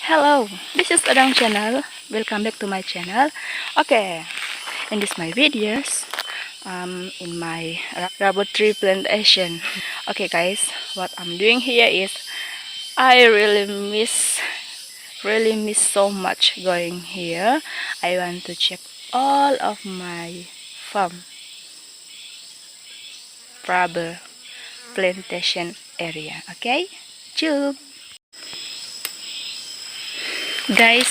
Hello, this is Oddong channel. Welcome back to my channel. Okay, in this my videos, in my rubber tree plantation. Okay, guys, what I'm doing here is I really miss so much going here. I want to check all of my farm rubber plantation area. Okay, Ciao. Guys,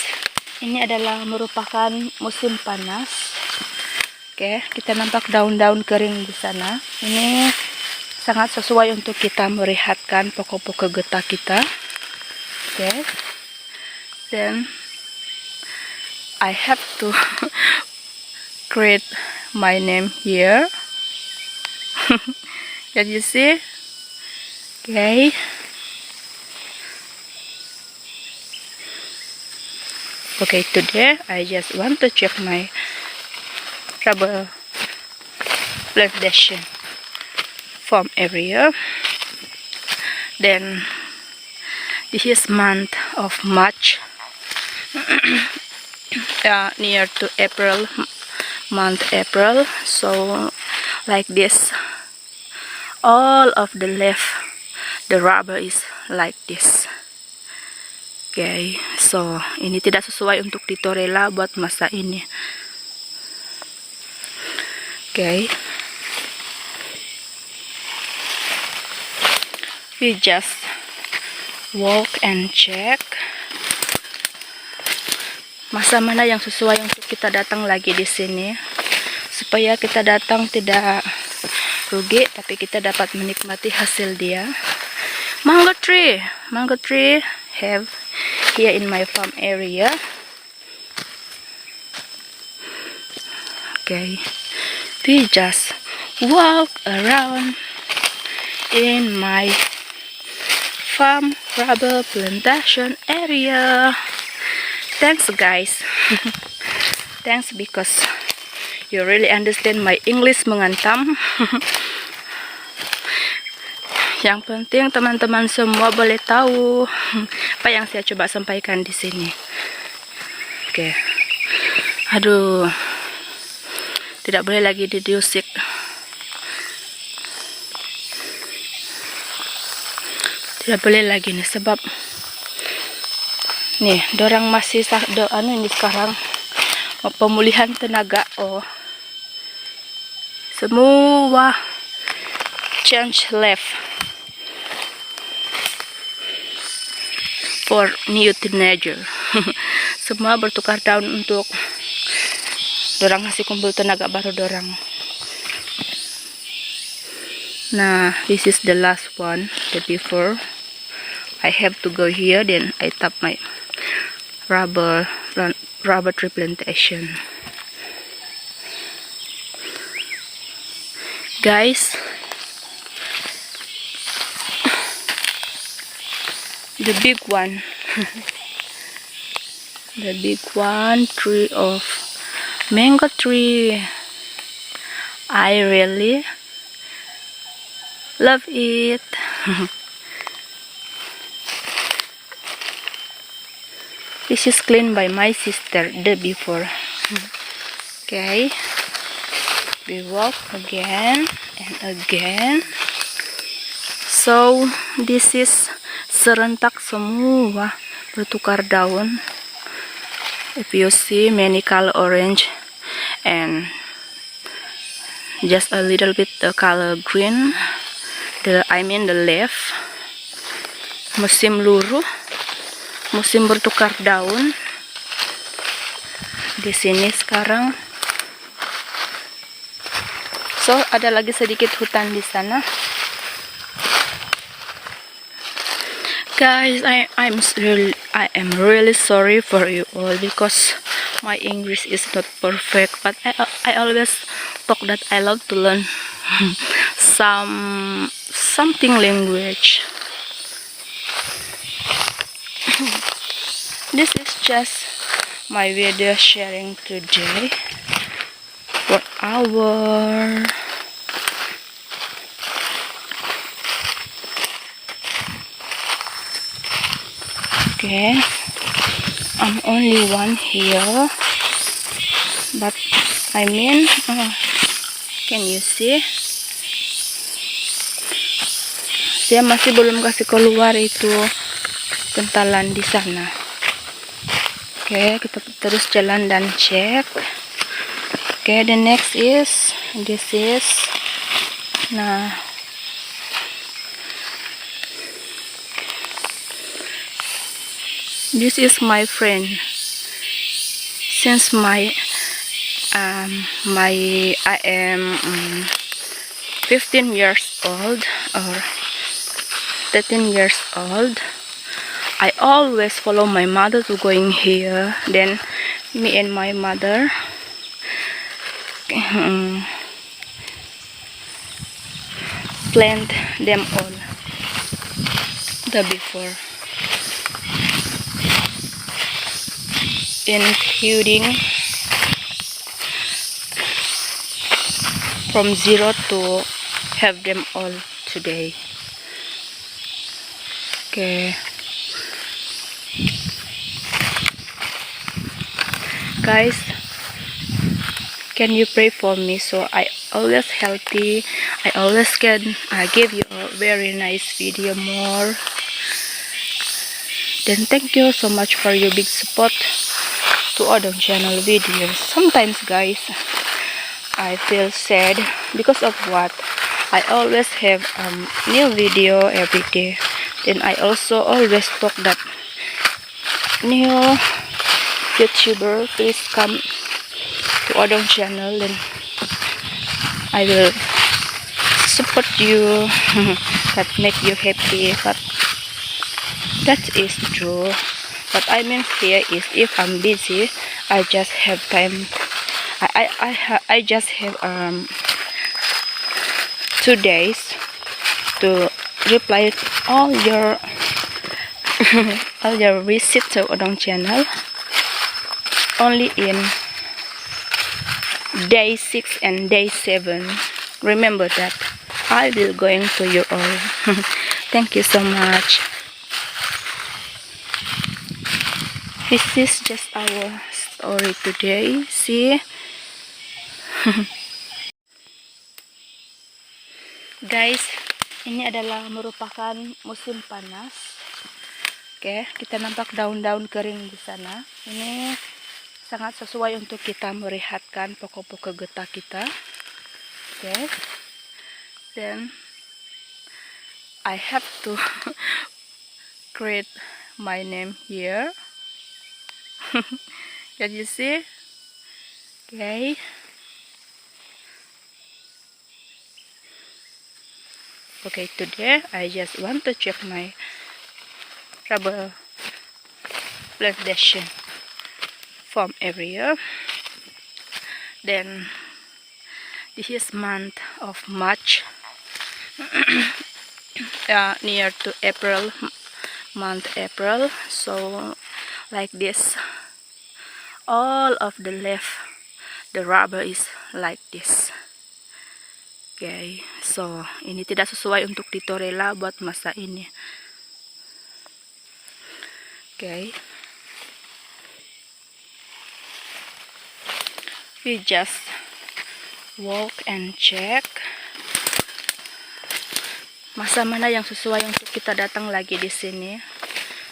ini adalah merupakan musim panas. Oke, kita nampak daun-daun kering di sana. Ini sangat sesuai untuk kita merehatkan pokok-pokok getah kita. Oke. Then I have to create my name here. Can you see? Okay. Okay, today I just want to check my rubber plantation farm area. Then this is month of March, near to April, month April. So like this, all of the rubber is like this. Okay, so ini tidak sesuai untuk ditorela buat masa ini. Okay, we just walk and check masa mana yang sesuai untuk kita datang lagi di sini, supaya kita datang tidak rugi tapi kita dapat menikmati hasil dia. Mango tree have here in my farm area. Okay, we just walk around in my farm rubber plantation area. Thanks guys. Thanks because you really understand my English mengantam. Yang penting teman-teman semua boleh tahu apa yang saya coba sampaikan di sini. Oke. Aduh. Tidak boleh lagi didiusik. Tidak boleh lagi nih sebab nih, dorang masih ini sekarang pemulihan tenaga. Oh. Semua change left for new teenager. Semua bertukar daun untuk dorang ngasih kumpul tenaga baru dorang. Nah, this is the last one, the before. I have to go here, then I tap my rubber tree plantation. Guys, the big one, the big one tree of mango tree. I really love it. This is cleaned by my sister the before. Okay, we walk again and again. So this is serentak semua bertukar daun. If you see many color orange and just a little bit the color green, the leaf. Musim luruh, musim bertukar daun di sini sekarang. So ada lagi sedikit hutan di sana. Guys, I am really sorry for you all because my English is not perfect, but I always talk that I love to learn something language. This is just my video sharing today for our okay. I'm only one here, but I mean, can you see? Saya masih belum kasih keluar itu kentalan di sana. Oke, kita terus jalan dan cek. Oke, the next is this is. Nah, this is my friend. Since I am 15 years old or 13 years old, I always follow my mother to going here. Then me and my mother plant them all the before, including from zero to have them all today. Okay, guys, can you pray for me so I always healthy, I always can give you a very nice video more. Then thank you so much for your big support to Oddong channel videos. Sometimes guys, I feel sad because of what I always have new video every day. Then I also always talk that new YouTuber, please come to Oddong channel, and I will support you. That make you happy. But that is true. What I mean here is, if I'm busy, I just have time. I just have 2 days to reply all your all your visit to Oddong channel. Only in day 6 and day 7. Remember that I will going to you all. Thank you so much. This is just our story today. See, guys, ini adalah merupakan musim panas. Oke, kita nampak daun-daun kering di sana. Ini sangat sesuai untuk kita merehatkan pokok-pokok getah kita. Oke, then I have to create my name here. Can you see? Okay. Okay, today I just want to check my rubber plantation farm area. Then this is month of March, near to April, month April. So like this, all of the left, the rubber is like this. Okay, so ini tidak sesuai untuk ditorela buat masa ini. Okay, we just walk and check masa mana yang sesuai untuk kita datang lagi di sini,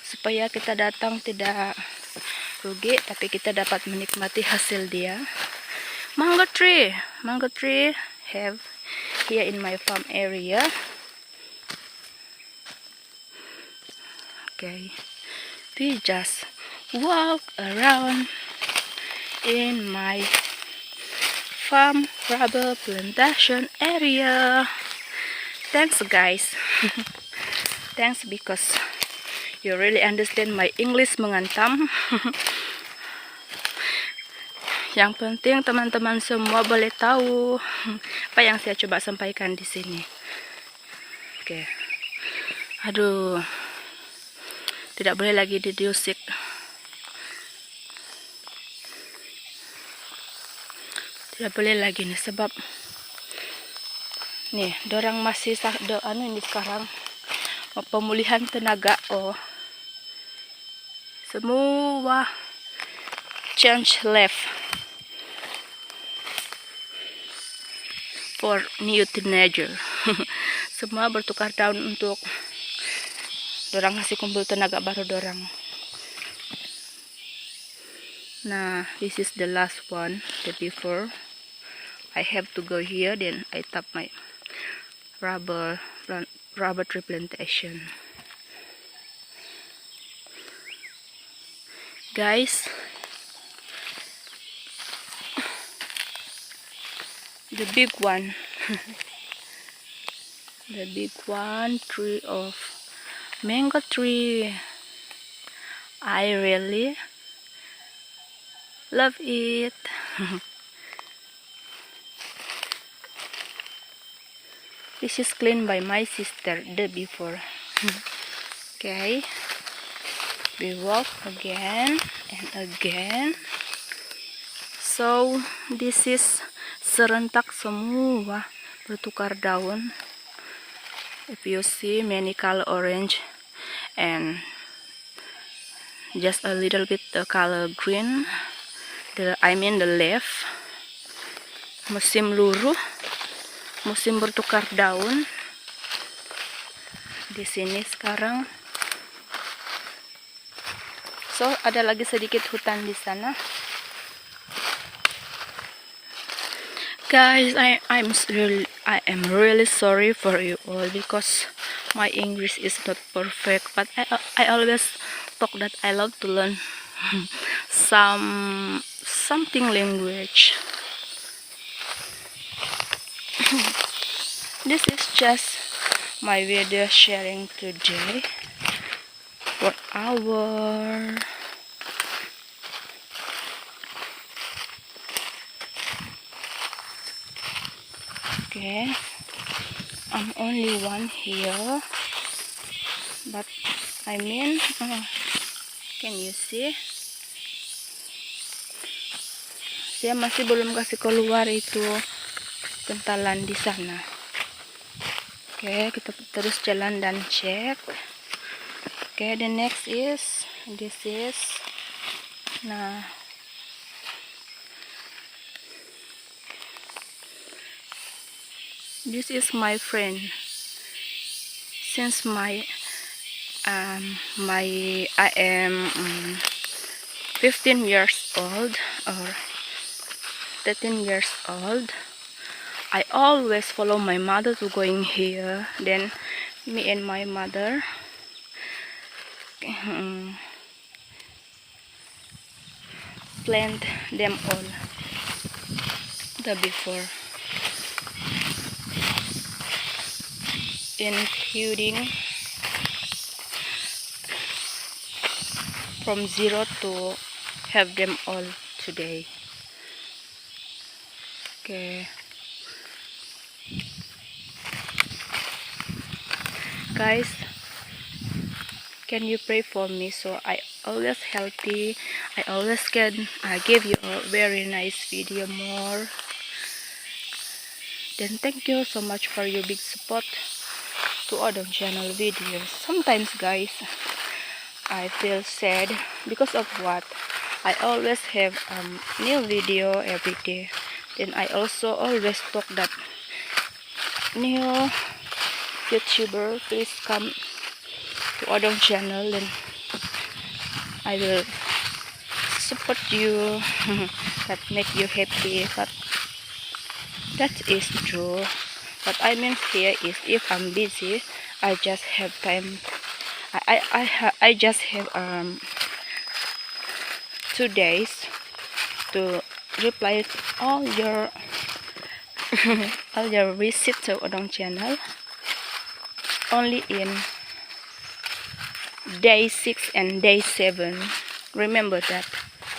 supaya kita datang tidak rugi, tapi kita dapat menikmati hasil dia. Mango tree have here in my farm area. Okay, we just walk around in my farm rubber plantation area. Thanks guys. Thanks because you really understand my English mengantam. Yang penting teman-teman semua boleh tahu apa yang saya coba sampaikan di sini. Oke. Aduh. Tidak boleh lagi didiusik. Tidak boleh lagi nih, sebab nih dorang masih ini sekarang pemulihan tenaga. Oh. Semua change left for new teenager. Semua bertukar daun untuk dorang ngasih kumpul tenaga baru dorang. Nah, this is the last one, the before. I have to go here, then I tap my rubber tree plantation. Guys, the big one, the big one tree of mango tree. I really love it. This is cleaned by my sister the before. Okay, we walk again and again. So this is serentak semua bertukar daun. If you see many color orange and just a little bit the color green, I mean the leaf. Musim luruh, musim bertukar daun. Di sini sekarang. So ada lagi sedikit hutan di sana. Guys, I am really sorry for you all because my English is not perfect, but I always talk that I love to learn something language. This is just my video sharing today for our okay. I'm only one here, but I mean, can you see? Saya masih belum kasih keluar itu kentalan di sana. Oke, kita terus jalan dan cek. Oke, the next is this is. Nah, this is my friend. Since I am 15 years old or 13 years old, I always follow my mother to going here. Then me and my mother plant them all the before, including from zero to have them all today. Okay, guys, can you pray for me so I always healthy, I always can give you a very nice video more. Then thank you so much for your big support to Oddong channel videos. Sometimes guys, I feel sad because of what I always have new video every day. Then I also always talk that new YouTuber, please come to Oddong channel, and I will support you. That make you happy. But that is true. What I mean here is, if I'm busy, I just have time. I just have 2 days to reply all your all your visit to Oddong channel. Only in day 6 and day 7. Remember that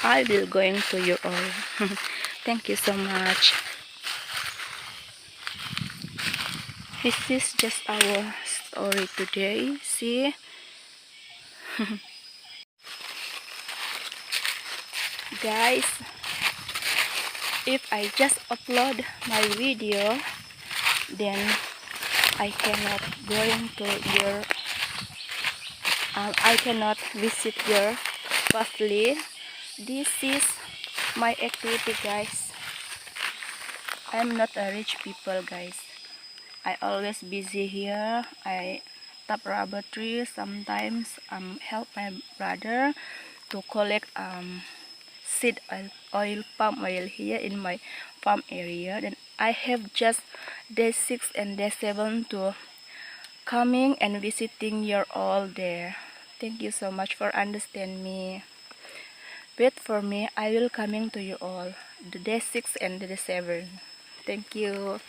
I will going to you all. Thank you so much. This is just our story today. See. Guys, if I just upload my video, then I cannot going to your I cannot visit your Firstly, this is my activity, guys. I'm not a rich people, guys. I always busy here. I tap rubber trees. Sometimes help my brother to collect seed oil, palm oil here in my farm area. Then I have just day 6 and day 7 to coming and visiting you all there. Thank you so much for understand me. Wait for me, I will coming to you all the day 6 and the day 7. Thank you.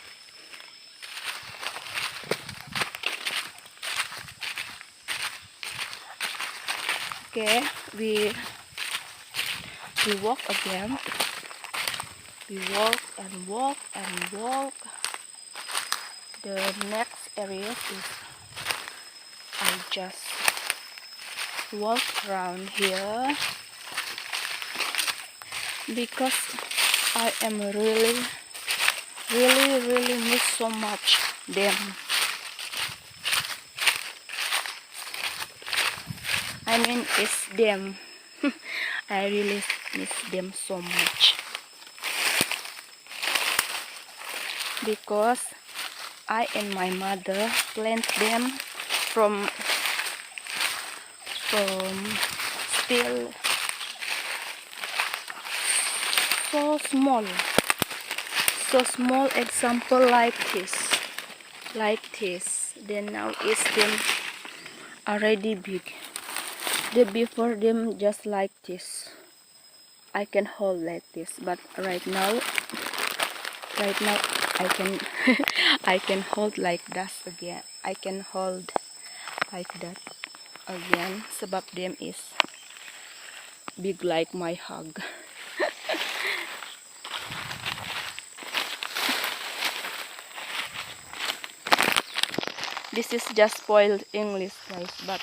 Okay, we walk again. We walk and walk and walk. The next area is I just walk around here because I am really miss so much them. I mean it's them. I really miss them so much because I and my mother plant them from still so small example like this then now it's them already big. The before them just like this, I can hold like this, but right now I can I can hold like that again. I can hold like that again sebab them is big like my hug. This is just spoiled English, guys, but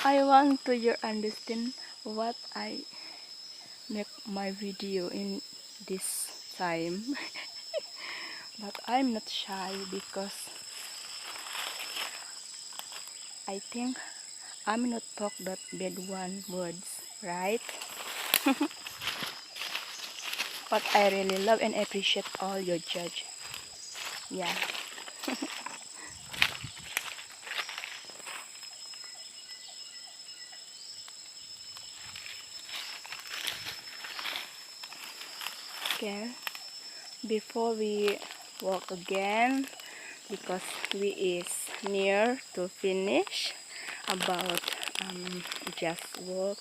I want to you understand what I make my video in this time. But I'm not shy because I think I'm not talk that bad one words, right? But I really love and appreciate all your judge. Yeah. Okay. Before we walk again, because we is near to finish about just walk,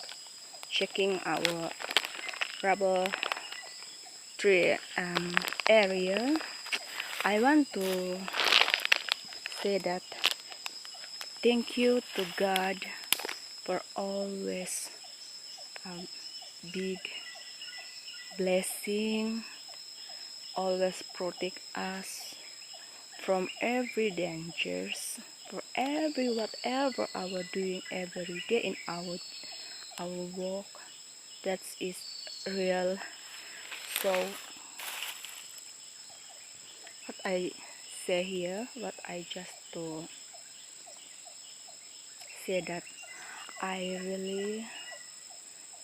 checking our rubber tree area. I want to say that thank you to God for always big blessing, always protect us from every dangers, for every whatever our doing every day in our walk. That is real. So what I say here, what I just to say that I really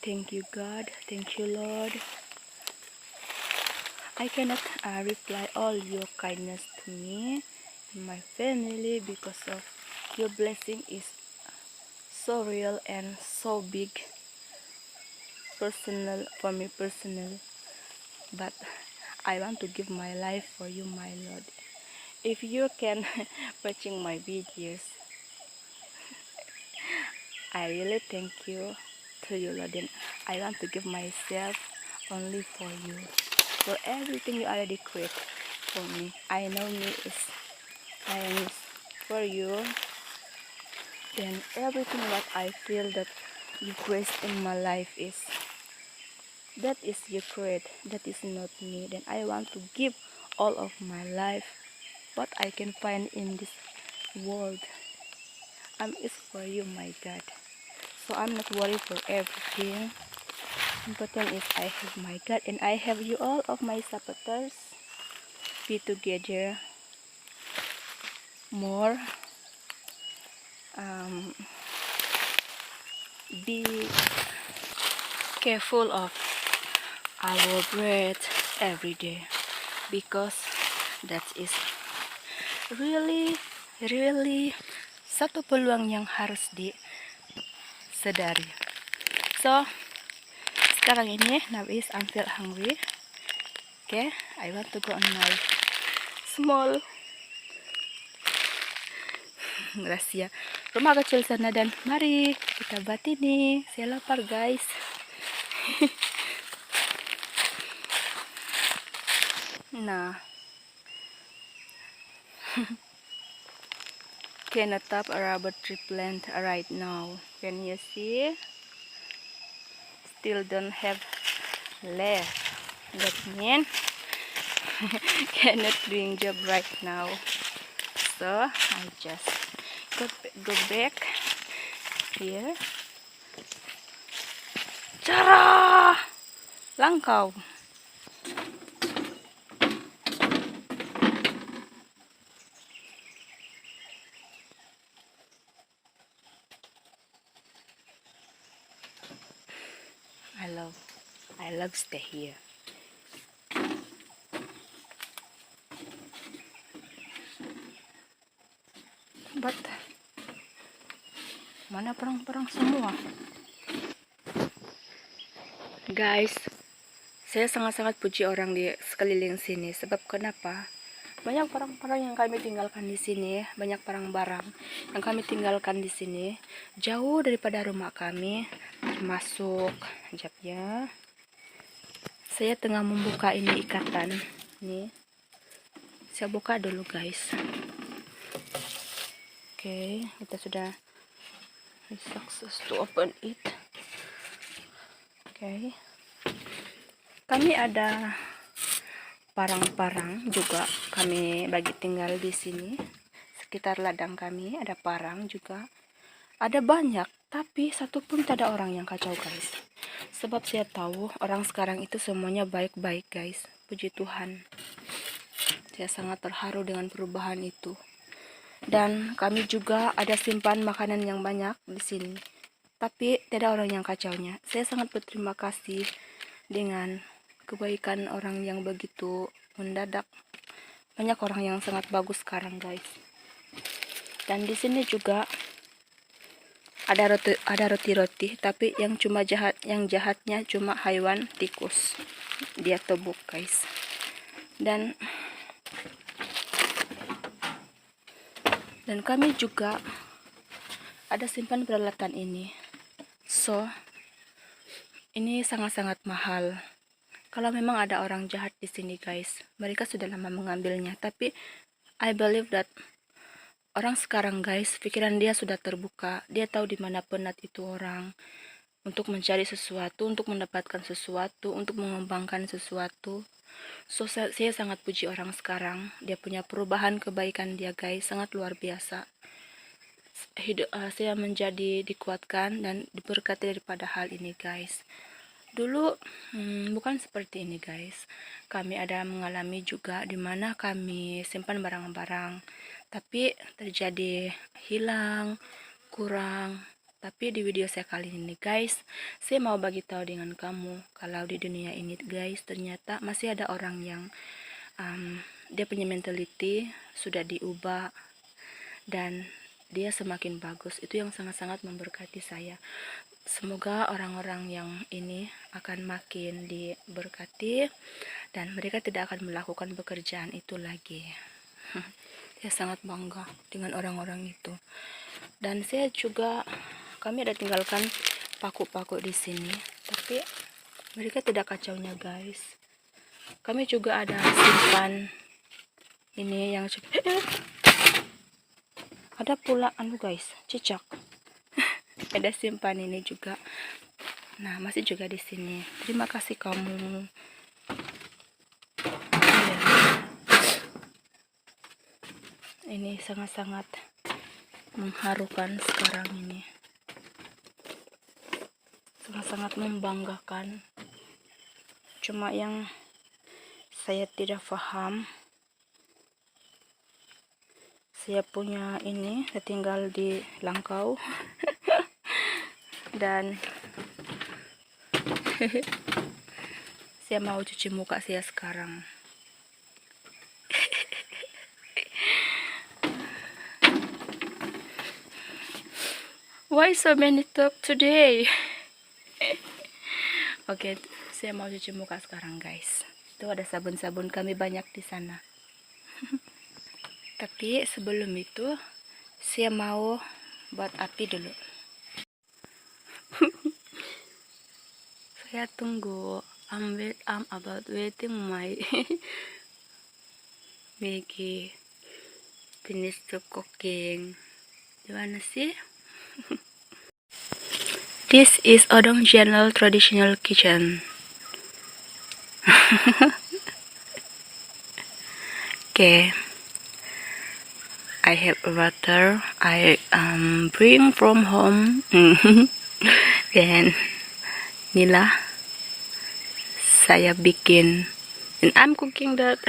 thank you God, thank you Lord. I cannot reply all your kindness to me and my family because of your blessing is so real and so big personal for me personal. But I want to give my life for you, my Lord. If you can watching my videos, I really thank you to you, Lord. And I want to give myself only for you, for everything you already create for me. I know I am for you. Then everything what I feel that you create in my life is that is you create, that is not me. Then I want to give all of my life, what I can find in this world. Is for you, my God. So I'm not worried for everything. Important is I have my God and I have you all of my supporters. Be together more. be careful of our breath every day, because that is really satu peluang yang harus disadari. So sekarang ini now is I'm feel hungry. Okay, I want to go on my small rahasia rumah kecil sana, dan mari kita buat ini. Saya lapar guys. Nah, cannot tap a rubber tree plant right now. Can you see? Still don't have left. That means cannot doing job right now. So I just go back here. Cara langkau. I love stay here. But mana perang-perang semua? Guys, saya sangat-sangat puji orang di sekeliling sini. Sebab kenapa? Banyak barang-barang yang kami tinggalkan di sini, banyak barang-barang yang kami tinggalkan di sini jauh daripada rumah kami, termasuk ya. Saya tengah membuka ini ikatan. Nih. Saya buka dulu, guys. Oke, kita sudah success to open it. Oke. Kami ada parang-parang juga kami bagi tinggal di sini. Sekitar ladang kami ada parang juga. Ada banyak, tapi satu pun tidak ada orang yang kacau, guys. Sebab saya tahu orang sekarang itu semuanya baik-baik, guys. Puji Tuhan. Saya sangat terharu dengan perubahan itu. Dan kami juga ada simpan makanan yang banyak di sini. Tapi tidak orang yang kacaunya. Saya sangat berterima kasih dengan kebaikan orang yang begitu mendadak. Banyak orang yang sangat bagus sekarang, guys. Dan di sini juga ada roti-roti, tapi yang jahatnya cuma hewan tikus. Dia tebuk, guys. Dan kami juga ada simpan peralatan ini. So, ini sangat-sangat mahal. Kalau memang ada orang jahat di sini, guys, mereka sudah lama mengambilnya. Tapi I believe that orang sekarang, guys, pikiran dia sudah terbuka. Dia tahu di mana penat itu orang untuk mencari sesuatu, untuk mendapatkan sesuatu, untuk mengembangkan sesuatu. So, saya sangat puji orang sekarang. Dia punya perubahan kebaikan dia, guys, sangat luar biasa. Saya menjadi dikuatkan dan diberkati daripada hal ini, guys. Dulu bukan seperti ini, guys. Kami ada mengalami juga di mana kami simpan barang-barang, tapi terjadi hilang, kurang. Tapi di video saya kali ini, guys, saya mau bagi tahu dengan kamu kalau di dunia ini, guys, ternyata masih ada orang yang dia punya mentality sudah diubah dan dia semakin bagus. Itu yang sangat-sangat memberkati saya. Semoga orang-orang yang ini akan makin diberkati dan mereka tidak akan melakukan pekerjaan itu lagi. Saya sangat bangga dengan orang-orang itu. Dan saya juga, kami ada tinggalkan paku-paku di sini, tapi mereka tidak kacaunya, guys. Kami juga ada simpan ini yang ada pula guys, cicak. Ada simpan ini juga. Nah, masih juga di sini. Terima kasih kamu. Ya. Ini sangat-sangat mengharukan sekarang ini. Sangat-sangat membanggakan. Cuma yang saya tidak paham, saya punya ini tinggal di Langkau. Dan saya mau cuci muka saya sekarang. Why so many talk today? Oke, saya mau cuci muka sekarang, guys. Itu ada sabun-sabun kami banyak di sana. Tapi sebelum itu, saya mau buat api dulu. Saya tunggu. I'm about waiting my Maggie finish to cooking. Gimana sih? This is Oddong General Traditional Kitchen. Okay, I have water. I bring from home. Then Nila, saya bikin, and I'm cooking that.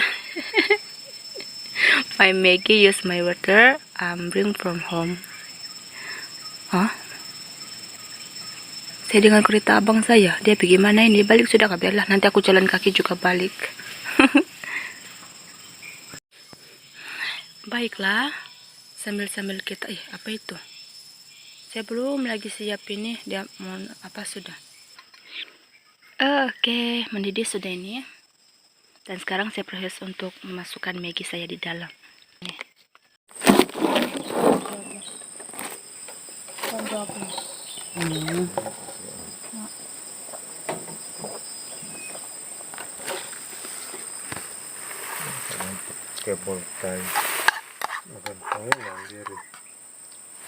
My Maggie use my water. Bring from home. Huh? Saya dengar kereta abang saya. Dia pergi mana ini? Balik sudah kah? Biarlah, nanti aku jalan kaki juga balik. Baiklah, sambil-sambil kita, apa itu? Saya belum lagi siap ini, dia mau apa sudah? Oke, mendidih sudah ini. Dan sekarang saya proses untuk memasukkan Maggi saya di dalam. Nih. Kebol tay akan tahu mandiri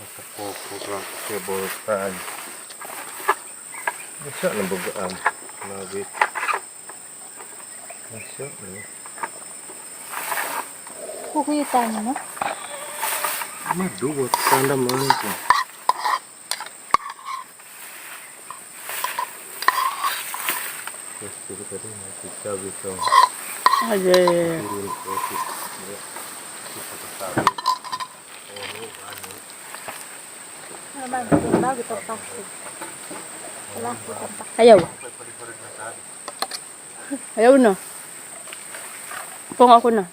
masa kurang kebol tay bisa lembagaan nabit bisa nih Kukuitan mo? madu buat tanda mana itu terus itu tadi masih cabai tuh Ada. turun kopi ya kita ketahui Ayaw. Ayaw na. Pong ako na.